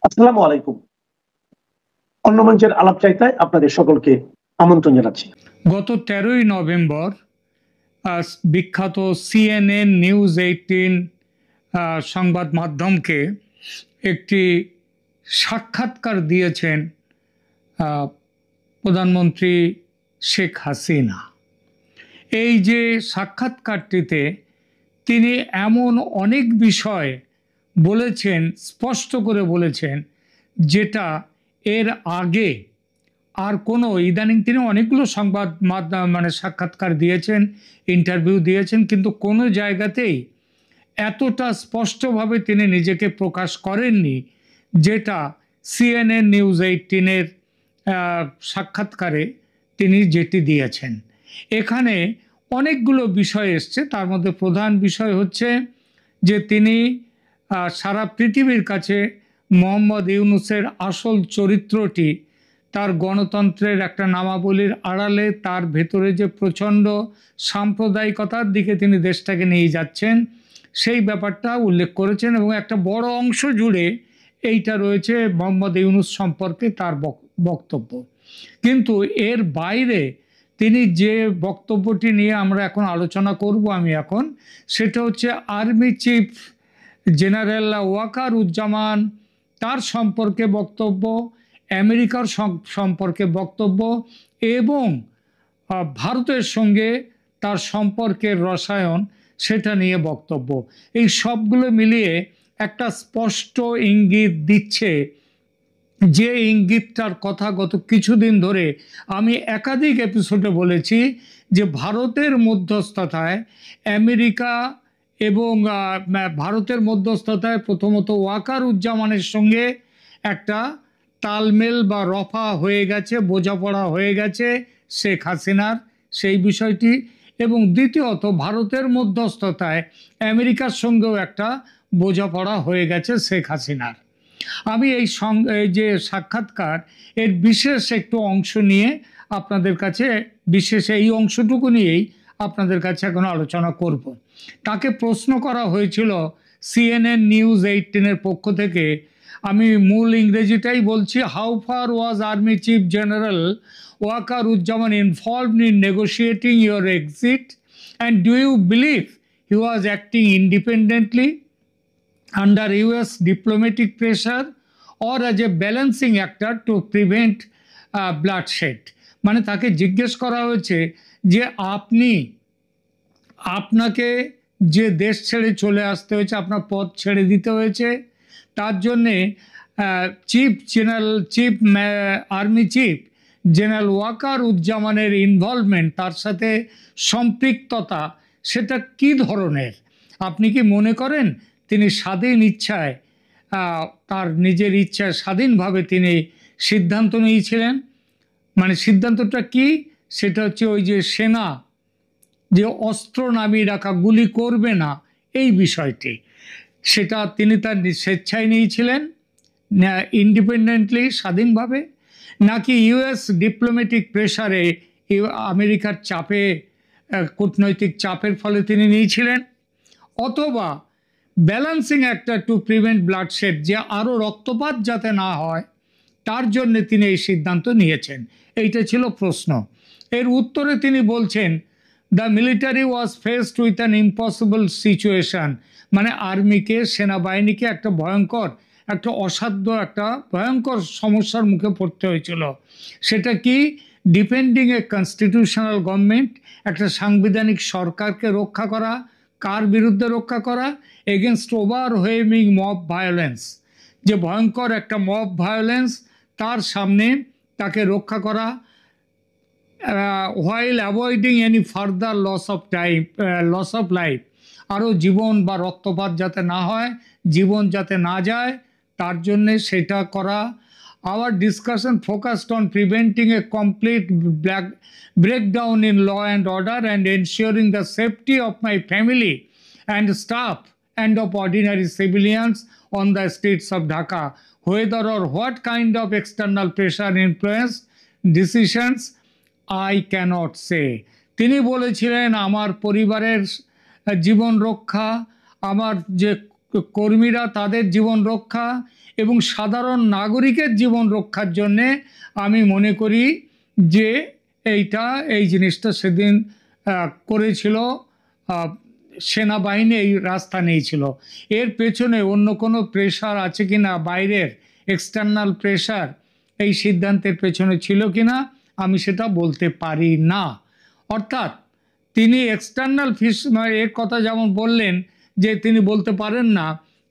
আসসালামু আলাইকুম। অন্য মঞ্চের আলাপচারিতায় আপনাদের সকলকে আমন্ত্রণ জানাচ্ছি। গত 13ই নভেম্বর বিখ্যাত CNN নিউজ 18 সংবাদ মাধ্যমকে একটি সাক্ষাৎকার দিয়েছেন প্রধানমন্ত্রী শেখ হাসিনা। এই যে সাক্ষাৎকারটিতে তিনি এমন অনেক বিষয় বলেছেন, স্পষ্ট করে বলেছেন, যেটা এর আগে আর কোনো ইদানিং তিনি অনেকগুলো সংবাদ মাধ্যম সাক্ষাৎকার দিয়েছেন, ইন্টারভিউ দিয়েছেন, কিন্তু কোনো জায়গাতেই এতটা স্পষ্টভাবে তিনি নিজেকে প্রকাশ করেননি যেটা CNN নিউজ 18-এর সাক্ষাৎকারে তিনি যেটি দিয়েছেন। এখানে অনেকগুলো বিষয় এসছে, তার মধ্যে প্রধান বিষয় হচ্ছে যে তিনি সারা পৃথিবীর কাছে মোহাম্মদ ইউনূসের আসল চরিত্রটি, তার গণতন্ত্রের একটা নামাবলীর আড়ালে তার ভেতরে যে প্রচণ্ড সাম্প্রদায়িকতার দিকে তিনি দেশটাকে নিয়ে যাচ্ছেন, সেই ব্যাপারটা উল্লেখ করেছেন এবং একটা বড় অংশ জুড়ে এইটা রয়েছে মোহাম্মদ ইউনূস সম্পর্কে তার বক্তব্য। কিন্তু এর বাইরে তিনি যে বক্তব্যটি নিয়ে আমরা এখন আলোচনা করব সেটা হচ্ছে আর্মি চিফ জেনারেল ওয়াকারুজ্জামান, তার সম্পর্কে বক্তব্য, আমেরিকার সম্পর্কে বক্তব্য এবং ভারতের সঙ্গে তার সম্পর্কের রসায়ন, সেটা নিয়ে বক্তব্য। এই সবগুলো মিলিয়ে একটা স্পষ্ট ইঙ্গিত দিচ্ছে, যে ইঙ্গিতটার কথা গত কিছুদিন ধরে আমি একাধিক এপিসোডে বলেছি, যে ভারতের মধ্যস্থতায় আমেরিকা এবং ভারতের মধ্যস্থতায় প্রথমত ওয়াকারুজ্জামানের সঙ্গে একটা তালমেল বা রফা হয়ে গেছে, বোঝাপড়া হয়ে গেছে শেখ হাসিনার, সেই বিষয়টি। এবং দ্বিতীয়ত ভারতের মধ্যস্থতায় আমেরিকার সঙ্গেও একটা বোঝাপড়া হয়ে গেছে শেখ হাসিনার। আমি এই যে সাক্ষাৎকার এর বিশেষ একটু অংশ নিয়ে আপনাদের কাছে, বিশেষ এই অংশটুকু নিয়েই আপনাদের কাছে এখন আলোচনা করব। তাকে প্রশ্ন করা হয়েছিল CNN নিউজ 18-এর পক্ষ থেকে, আমি মূল ইংরেজিটাই বলছি, how far was army chief general Wakeruzzaman involved in negotiating your exit and do you believe he was acting independently under US diplomatic pressure or as a balancing actor to prevent bloodshed? মানে তাকে জিজ্ঞেস করা হয়েছে যে আপনাকে যে দেশ ছেড়ে চলে আসতে হয়েছে, আপনার পদ ছেড়ে দিতে হয়েছে, তার জন্যে আর্মি চিফ জেনারেল ওয়াকারুজ্জামানের ইনভলভমেন্ট, তার সাথে সম্পৃক্ততা, সেটা কি ধরনের? আপনি কি মনে করেন তিনি স্বাধীন ইচ্ছায়, তার নিজের ইচ্ছায় স্বাধীনভাবে তিনি সিদ্ধান্ত নিয়েছিলেন? মানে সিদ্ধান্তটা কি? সেটা হচ্ছে ওই যে সেনা যে অস্ত্র নামিয়ে রাখা, গুলি করবে না, এই বিষয়টি, সেটা তিনি তার স্বেচ্ছায় নিয়েছিলেন ইন্ডিপেন্ডেন্টলি, স্বাধীনভাবে, নাকি US ডিপ্লোম্যাটিক প্রেসারে, আমেরিকার চাপে, কূটনৈতিক চাপের ফলে তিনি নিয়েছিলেন? অথবা ব্যালেন্সিং একটা টু প্রিভেন্ট ব্লাডশেড, যে আরও রক্তপাত যাতে না হয় তার জন্য তিনি এই সিদ্ধান্ত নিয়েছেন? এইটা ছিল প্রশ্ন। এর উত্তরে তিনি বলছেন, the military was faced with an impossible situation, মানে আর্মিকে, সেনাবাহিনীকে একটা ভয়ঙ্কর, একটা অসাধ্য, একটা ভয়ঙ্কর সমস্যার মুখে পড়তে হয়েছিল। সেটা কি? ডিফেন্ডিং এ কনস্টিটিউশনাল গভর্নমেন্ট, একটা সাংবিধানিক সরকারকে রক্ষা করা। কার বিরুদ্ধে রক্ষা করা? এগেনস্ট ওভারওয়েলমিং মব ভায়োলেন্স, যে ভয়ঙ্কর একটা মব ভায়োলেন্স, তার সামনে তাকে রক্ষা করা, while avoiding any further loss of life, আরও জীবন বা রক্তপাত যাতে না হয়, জীবন যাতে না যায়, তার জন্যে সেটা করা। Our discussion focused on preventing a complete breakdown in law and order and ensuring the safety of my family and staff and of ordinary civilians on the streets of Dhaka. Whether or what kind of external pressure influenced decisions, I cannot say. তিনি বলেছিলেন, আমার পরিবারের জীবন রক্ষা, আমার যে কর্মীরা তাদের জীবন রক্ষা এবং সাধারণ নাগরিকের জীবন রক্ষার জন্যে আমি মনে করি যে এই জিনিসটা সেদিন করেছিল সেনাবাহিনী, এই রাস্তা নিয়েছিল। এর পেছনে অন্য কোনো প্রেশার আছে কিনা, বাইরের এক্সটার্নাল প্রেশার এই সিদ্ধান্তের পেছনে ছিল কিনা, আমি সেটা বলতে পারি না। অর্থাৎ তিনি এক্সটার্নাল এর কথা যেমন বললেন যে তিনি বলতে পারেন না,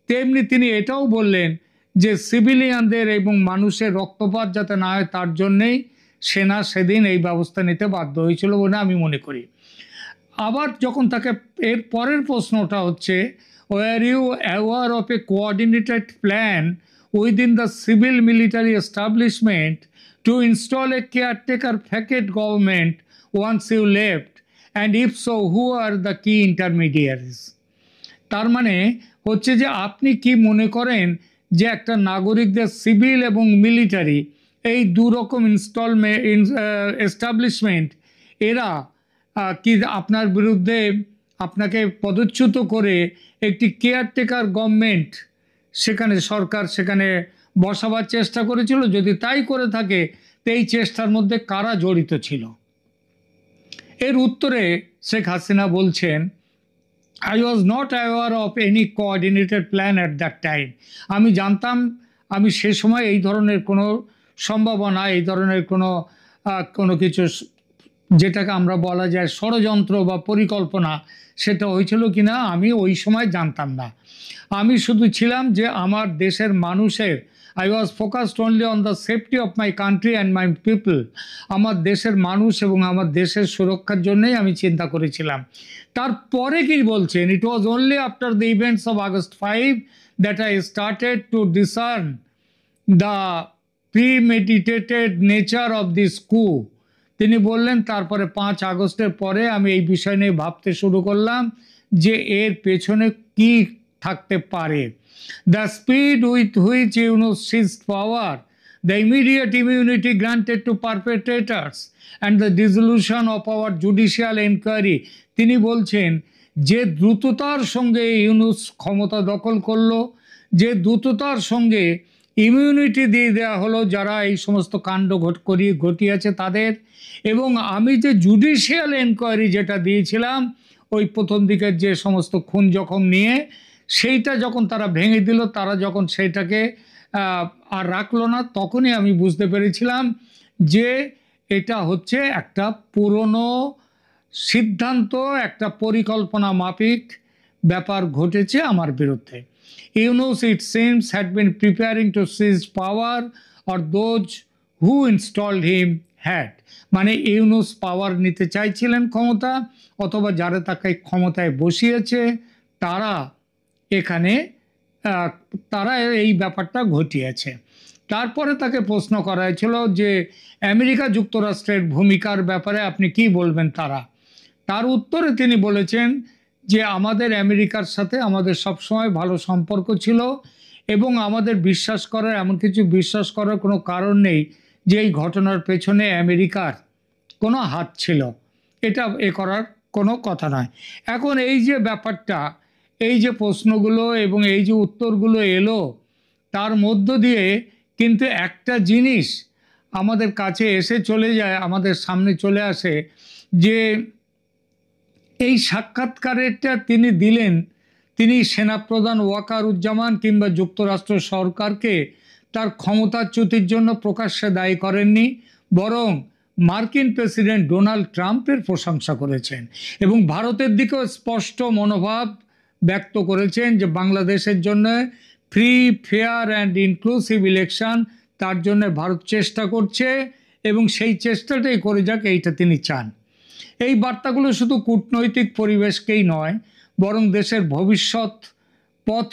তেমনি তিনি এটাও বললেন যে সিভিলিয়ানদের এবং মানুষের রক্তপাত যাতে না হয় তার জন্যেই সেনা সেদিন এই ব্যবস্থা নিতে বাধ্য হয়েছিল বলে আমি মনে করি। আবার যখন তাকে এর পরের প্রশ্নটা হচ্ছে, were you aware of a coordinated plan within the civil military establishment to install a caretaker facade government once you left, and if so who are the key intermediaries? তার মানে হচ্ছে যে আপনি কি মনে করেন যে একটা নাগরিকদের সিভিল এবং মিলিটারি এই দুরকম এস্টাবলিশমেন্ট এরা কি আপনার বিরুদ্ধে আপনাকে পদচ্যুত করে একটি কেয়ারটেকার গভর্নমেন্ট সেখানে সরকার সেখানে বসাবার চেষ্টা করেছিল? যদি তাই করে থাকে তো এই চেষ্টার মধ্যে কারা জড়িত ছিল? এর উত্তরে শেখ হাসিনা বলছেন, I was not aware of any coordinated plan at that time. আমি জানতাম, আমি সে সময় এই ধরনের কোনো সম্ভাবনা, এই ধরনের কোনো কিছু যেটাকে আমরা বলা যায় ষড়যন্ত্র বা পরিকল্পনা সেটা হয়েছিল কিনা আমি ওই সময় জানতাম না। আমি শুধু ছিলাম যে আমার দেশের মানুষের, I was focused only on the safety of my country and my people. আমার দেশের মানুষ এবং আমার দেশের সুরক্ষার জন্যই আমি চিন্তা করেছিলাম। তারপরে কি বলছেন, it was only after the events of August 5 that I started to discern the premeditated nature of this coup. তিনি বললেন তারপরে 5 আগস্টের পরে আমি এই বিষয় নিয়ে ভাবতে শুরু করলাম যে এর পেছনে কি থাকতে পারে। The speed with which Yunus seized power, the immediate immunity granted to perpetrators, and the dissolution of our judicial inquiry. তিনি বলছেন যে দ্রুততার সঙ্গে ইউনুস ক্ষমতা দখল করলো, যে দ্রুততার সঙ্গে ইমিউনিটি দিয়ে দেওয়া হলো যারা এই সমস্ত কাণ্ড ঘটিয়েছে তাদের, এবং আমি যে জুডিশিয়াল এনকোয়ারি যেটা দিয়েছিলাম ওই প্রথম দিকের যে সমস্ত খুন জখম নিয়ে, সেইটা যখন তারা ভেঙে দিল, তারা যখন সেইটাকে আর রাখলো না, তখনই আমি বুঝতে পেরেছিলাম যে এটা হচ্ছে একটা পুরনো সিদ্ধান্ত, একটা পরিকল্পনা মাফিক ব্যাপার ঘটেছে আমার বিরুদ্ধে। Yunus, it seems, had been preparing to seize power, or those who installed him had. মানে ইউনুস পাওয়ার নিতে চাইছিলেন, ক্ষমতা, অথবা যারা তাকে ক্ষমতায় বসিয়েছে তারা এখানে তারা এই ব্যাপারটা ঘটিয়েছে। তারপরে তাকে প্রশ্ন করা হয়েছিল যে আমেরিকা যুক্তরাষ্ট্রের ভূমিকার ব্যাপারে আপনি কি বলবেন তার উত্তরে তিনি বলেছেন যে আমাদের আমেরিকার সাথে আমাদের সবসময় ভালো সম্পর্ক ছিল এবং আমাদের বিশ্বাস করার কোনো কারণ নেই যে এই ঘটনার পেছনে আমেরিকার কোনো হাত ছিল, এটা করার কোনো কথা নয়। এখন এই যে ব্যাপারটা, এই যে প্রশ্নগুলো এবং এই যে উত্তরগুলো এলো, তার মধ্য দিয়ে কিন্তু একটা জিনিস আমাদের কাছে এসে চলে যায়, আমাদের সামনে চলে আসে, যে এই সাক্ষাৎকারটা তিনি দিলেন, তিনি সেনাপ্রধান ওয়াকারুজ্জামান কিংবা যুক্তরাষ্ট্র সরকারকে তার ক্ষমতাচ্যুতির জন্য প্রকাশ্যে দায়ী করেননি, বরং মার্কিন প্রেসিডেন্ট ডোনাল্ড ট্রাম্পের প্রশংসা করেছেন এবং ভারতের দিকেও স্পষ্ট মনোভাব ব্যক্ত করেছেন যে বাংলাদেশের জন্য free, fair and inclusive election, তার জন্য ভারত চেষ্টা করছে এবং সেই চেষ্টাটাই করে যাক, এইটা তিনি চান। এই বার্তাগুলো শুধু কূটনৈতিক পরিবেশকেই নয়, বরং দেশের ভবিষ্যৎ পথ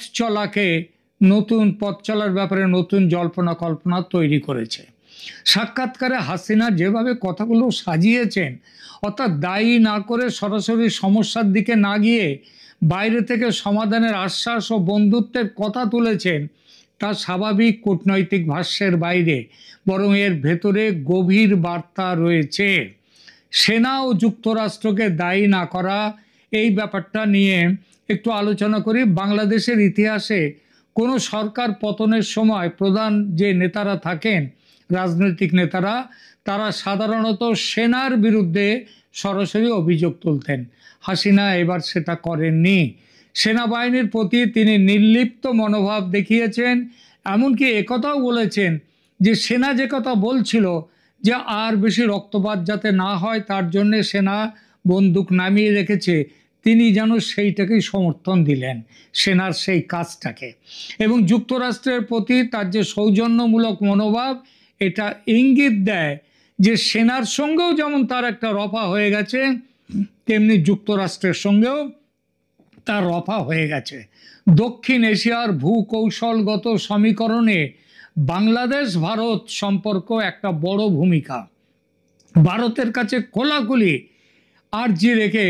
চলার ব্যাপারে নতুন জল্পনা কল্পনা তৈরি করেছে। সাক্ষাৎকারে হাসিনা যেভাবে কথাগুলো সাজিয়েছেন, অর্থাৎ দায়ী না করে সরাসরি সমস্যার দিকে না গিয়ে বাইরে থেকে সমাধানের আশ্বাস ও বন্ধুত্বের কথা তুলেছেন, তা স্বাভাবিক কূটনৈতিক ভাষ্যের বাইরে, বরং এর ভেতরে গভীর বার্তা রয়েছে। সেনা ও যুক্তরাষ্ট্রকে দায়ী না করা এই ব্যাপারটা নিয়ে একটু আলোচনা করি। বাংলাদেশের ইতিহাসে কোনো সরকার পতনের সময় প্রধান যে নেতারা থাকেন, রাজনৈতিক নেতারা, তারা সাধারণত সেনার বিরুদ্ধে সরাসরি অভিযোগ তুলতেন। হাসিনা এবার সেটা করেননি। সেনাবাহিনীর প্রতি তিনি নির্লিপ্ত মনোভাব দেখিয়েছেন, এমনকি একথাও বলেছেন যে সেনা যে কথা বলছিল যে আর বেশি রক্তপাত যাতে না হয় তার জন্য সেনা বন্দুক নামিয়ে রেখেছে, তিনি যেন সেইটাকেই সমর্থন দিলেন, সেনার সেই কাজটাকে। এবং যুক্তরাষ্ট্রের প্রতি তার যে সৌজন্যমূলক মনোভাব, এটা ইঙ্গিত দেয় যে সেনার সঙ্গেও যেমন তার একটা রফা হয়ে গেছে, তেমনি যুক্তরাষ্ট্রের সঙ্গেও তার রফা হয়ে গেছে। দক্ষিণ এশিয়ার ভূকৌশলগত সমীকরণে বাংলাদেশ ভারত সম্পর্ক একটা বড় ভূমিকা। ভারতের কাছে খোলাখুলি আর্জি রেখে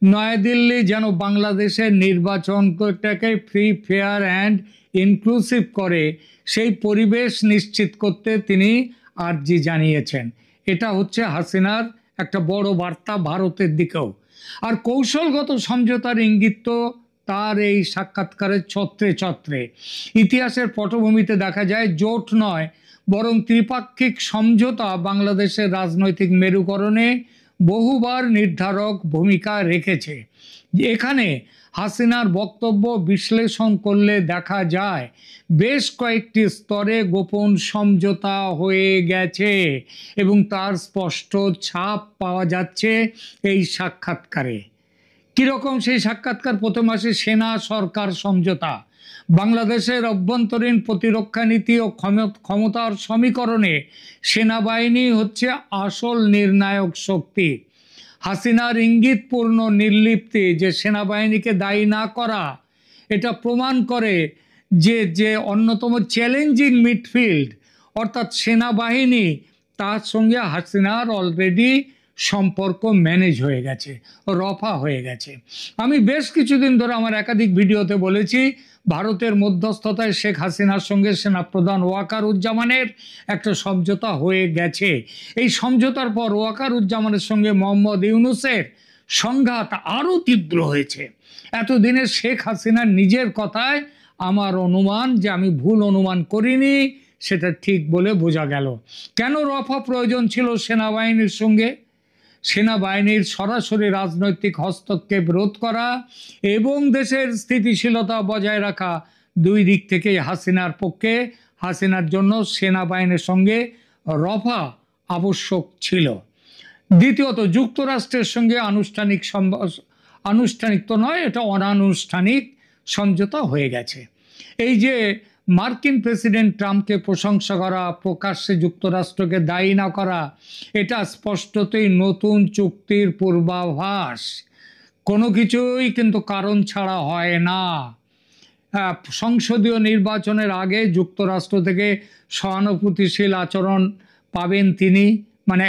নয়াদিল্লি যেন বাংলাদেশের নির্বাচনটাকে ফ্রি, ফেয়ার অ্যান্ড ইনক্লুসিভ করে, সেই পরিবেশ নিশ্চিত করতে তিনি আর্জি জানিয়েছেন। এটা হচ্ছে হাসিনার একটা বড় বার্তা ভারতের দিকেও। আর কৌশলগত সমঝোতার ইঙ্গিত তো তার এই সাক্ষাৎকারের ছত্রে ছত্রে। ইতিহাসের পটভূমিতে দেখা যায় জোট নয় বরং ত্রিপাক্ষিক সমঝোতা বাংলাদেশের রাজনৈতিক মেরুকরণে বহুবার নির্ধারক ভূমিকা রেখেছে। এখানে হাসিনার বক্তব্য বিশ্লেষণ করলে দেখা যায় বেশ কয়েকটি স্তরে গোপন সমঝোতা হয়ে গেছে এবং তার স্পষ্ট ছাপ পাওয়া যাচ্ছে এই সাক্ষাৎকারে। কীরকম সেই সাক্ষাৎকার? প্রথম মাসে সেনা সরকার সমঝোতা। বাংলাদেশের অভ্যন্তরীণ প্রতিরক্ষা নীতি ও ক্ষমতার সমীকরণে সেনাবাহিনী হচ্ছে আসল নির্ণায়ক শক্তি। হাসিনার ইঙ্গিতপূর্ণ নির্লিপ্তি যে সেনাবাহিনীকে দায়ী না করা, এটা প্রমাণ করে যে অন্যতম চ্যালেঞ্জিং মিডফিল্ড অর্থাৎ সেনাবাহিনী, তার সঙ্গে হাসিনার অলরেডি সম্পর্ক ম্যানেজ হয়ে গেছে, রফা হয়ে গেছে। আমি বেশ কিছুদিন ধরে আমার একাধিক ভিডিওতে বলেছি ভারতের মধ্যস্থতায় শেখ হাসিনার সঙ্গে সেনাপ্রধান ওয়াকারুজ্জামানের একটা সমঝোতা হয়ে গেছে। এই সমঝোতার পর ওয়াকারুজ্জামানের সঙ্গে মোহাম্মদ ইউনূসের সংঘাত আরও তীব্র হয়েছে। এতদিনে শেখ হাসিনার নিজের কথায় আমার অনুমান, যে আমি ভুল অনুমান করিনি, সেটা ঠিক বলে বোঝা গেল। কেন রফা প্রয়োজন ছিল সেনাবাহিনীর সঙ্গে? সেনাবাহিনীর সরাসরি রাজনৈতিক হস্তক্ষেপ রোধ করা এবং দেশের স্থিতিশীলতা বজায় রাখা, দুই দিক থেকেই হাসিনার পক্ষে, হাসিনার জন্য সেনাবাহিনীর সঙ্গে রফা আবশ্যক ছিল। দ্বিতীয়ত, যুক্তরাষ্ট্রের সঙ্গে আনুষ্ঠানিক তো নয়, এটা অনানুষ্ঠানিক সমঝোতা হয়ে গেছে। এই যে মার্কিন প্রেসিডেন্ট ট্রাম্পকে প্রশংসা করা, প্রকাশ্যে যুক্তরাষ্ট্রকে দায়ী না করা, এটা স্পষ্টতই নতুন চুক্তির পূর্বাভাস। কোনো কিছুই কিন্তু কারণ ছাড়া হয় না। সংসদীয় নির্বাচনের আগে যুক্তরাষ্ট্র থেকে সহানুভূতিশীল আচরণ পাবেন তিনি, মানে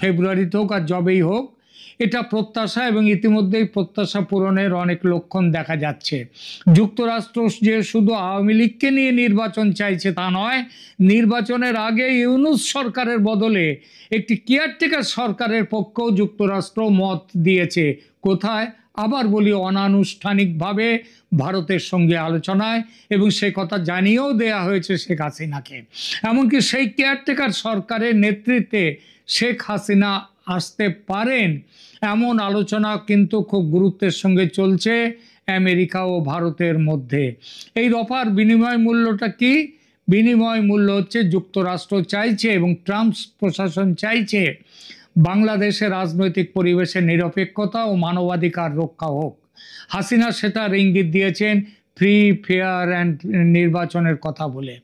ফেব্রুয়ারিতে হোক আর যবেই হোক, এটা প্রত্যাশা, এবং ইতিমধ্যেই প্রত্যাশা পূরণের অনেক লক্ষণ দেখা যাচ্ছে। যুক্তরাষ্ট্র যে শুধু আওয়ামী লীগকে নিয়ে নির্বাচন চাইছে তা নয়, নির্বাচনের আগে ইউনূস সরকারের বদলে একটি কেয়ারটেকার সরকারের পক্ষেও যুক্তরাষ্ট্র মত দিয়েছে। কোথায়? আবার বলি, অনানুষ্ঠানিকভাবে ভারতের সঙ্গে আলোচনায়, এবং সে কথা জানিয়েও দেয়া হয়েছে শেখ হাসিনাকে। এমনকি সেই কেয়ারটেকার সরকারের নেতৃত্বে শেখ হাসিনা আসতে পারেন এমন আলোচনা কিন্তু খুব গুরুত্বের সঙ্গে চলছে আমেরিকা ও ভারতের মধ্যে। এই রফার বিনিময় মূল্যটা কি? বিনিময় মূল্য হচ্ছে যুক্তরাষ্ট্র চাইছে এবং ট্রাম্প প্রশাসন চাইছে বাংলাদেশের রাজনৈতিক পরিবেশে নিরপেক্ষতা ও মানবাধিকার রক্ষা হোক। হাসিনা সেটার ইঙ্গিত দিয়েছেন ফ্রি, ফেয়ার অ্যান্ড নির্বাচনের কথা বলে।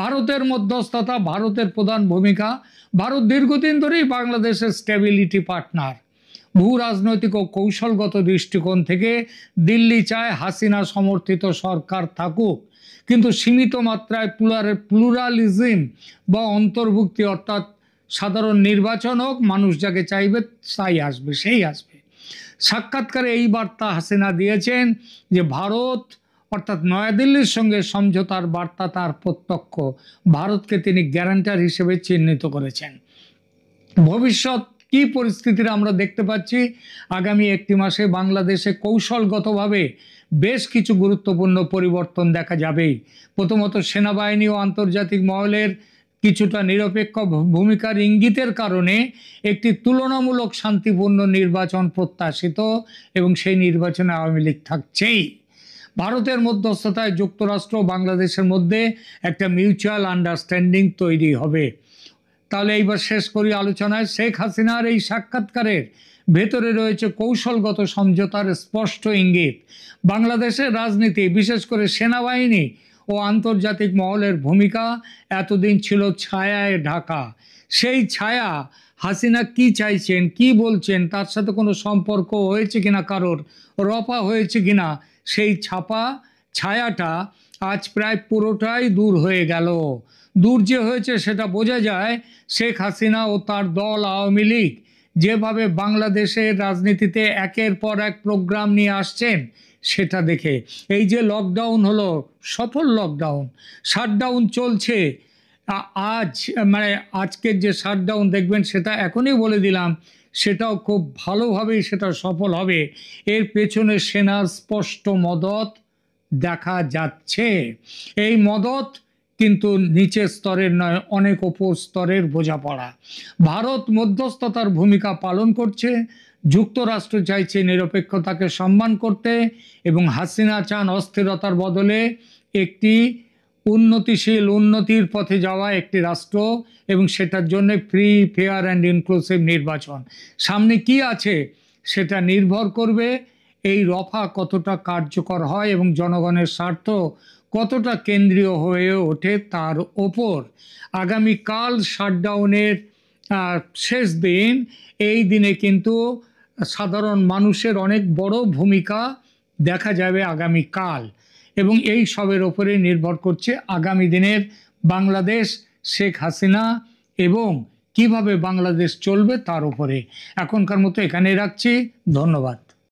ভারতের মধ্যস্থতা, ভারতের প্রধান ভূমিকা। ভারত দীর্ঘদিন ধরেই বাংলাদেশের স্টেবিলিটি পার্টনার। ভূ রাজনৈতিক ও কৌশলগত দৃষ্টিকোণ থেকে দিল্লি চায় হাসিনা সমর্থিত সরকার থাকুক, কিন্তু সীমিত মাত্রায় প্লুরালিজম বা অন্তর্ভুক্তি, অর্থাৎ সাধারণ নির্বাচন হোক, মানুষ যাকে চাইবে তাই আসবে, সেই আসবে। সাক্ষাৎকারে এই বার্তা হাসিনা দিয়েছেন যে ভারত অর্থাৎ নয়াদিল্লির সঙ্গে সমঝোতার বার্তা তার প্রত্যক্ষ। ভারতকে তিনি গ্যারান্টার হিসেবে চিহ্নিত করেছেন। ভবিষ্যৎ কি পরিস্থিতির আমরা দেখতে পাচ্ছি। আগামী একটি মাসে বাংলাদেশে কৌশলগতভাবে বেশ কিছু গুরুত্বপূর্ণ পরিবর্তন দেখা যাবেই। প্রথমত, সেনাবাহিনী ও আন্তর্জাতিক মহলের কিছুটা নিরপেক্ষ ভূমিকার ইঙ্গিতের কারণে একটি তুলনামূলক শান্তিপূর্ণ নির্বাচন প্রত্যাশিত, এবং সেই নির্বাচনে আওয়ামী লীগ থাকছেই। ভারতের মধ্যস্থতায় যুক্তরাষ্ট্র ও বাংলাদেশের মধ্যে একটা মিউচুয়াল আন্ডারস্ট্যান্ডিং তৈরি হবে। তাহলে এইবার শেষ করি আলোচনায়। শেখ হাসিনার এই সাক্ষাৎকারের ভেতরে রয়েছে কৌশলগত সমঝোতার স্পষ্ট ইঙ্গিত। বাংলাদেশের রাজনীতি, বিশেষ করে সেনাবাহিনী ও আন্তর্জাতিক মহলের ভূমিকা এতদিন ছিল ছায়ায় ঢাকা। সেই ছায়া হাসিনা কি চাইছেন, কি বলছেন, তার সাথে কোনো সম্পর্ক হয়েছে কিনা, কারোর রফা হয়েছে কিনা, সেই ছায়াটা আজ প্রায় পুরোটাই দূর হয়ে গেল। দূর যে হয়েছে সেটা বোঝা যায় শেখ হাসিনা ও তার দল আওয়ামী লীগ যেভাবে বাংলাদেশের রাজনীতিতে একের পর এক প্রোগ্রাম নিয়ে আসছেন সেটা দেখে। এই যে লকডাউন হলো, সফল লকডাউন, শাটডাউন চলছে আজ, মানে আজকের যে শাটডাউন দেখবেন সেটা এখনই বলে দিলাম, সেটাও খুব ভালোভাবেই সেটা সফল হবে। এর পেছনে সেনার স্পষ্ট মদত দেখা যাচ্ছে। এই মদত কিন্তু নিচের স্তরের নয়, অনেক উপর স্তরের বোঝাপড়া। ভারত মধ্যস্থতার ভূমিকা পালন করছে, যুক্তরাষ্ট্র চাইছে নিরপেক্ষতাকে সম্মান করতে, এবং হাসিনা চান অস্থিরতার বদলে একটি উন্নতিশীল, উন্নতির পথে যাওয়া একটি রাষ্ট্র, এবং সেটার জন্য ফ্রি, ফেয়ার অ্যান্ড ইনক্লুসিভ নির্বাচন। সামনে কি আছে সেটা নির্ভর করবে এই রফা কতটা কার্যকর হয় এবং জনগণের স্বার্থ কতটা কেন্দ্রীয় হয়ে ওঠে তার ওপর। আগামীকাল শাটডাউনের শেষ দিন, এই দিনে কিন্তু সাধারণ মানুষের অনেক বড় ভূমিকা দেখা যাবে আগামীকাল, এবং এই সবের ওপরে নির্ভর করছে আগামী দিনের বাংলাদেশ, শেখ হাসিনা এবং কিভাবে বাংলাদেশ চলবে তার উপরে। এখনকার মতো এখানে রাখছি, ধন্যবাদ।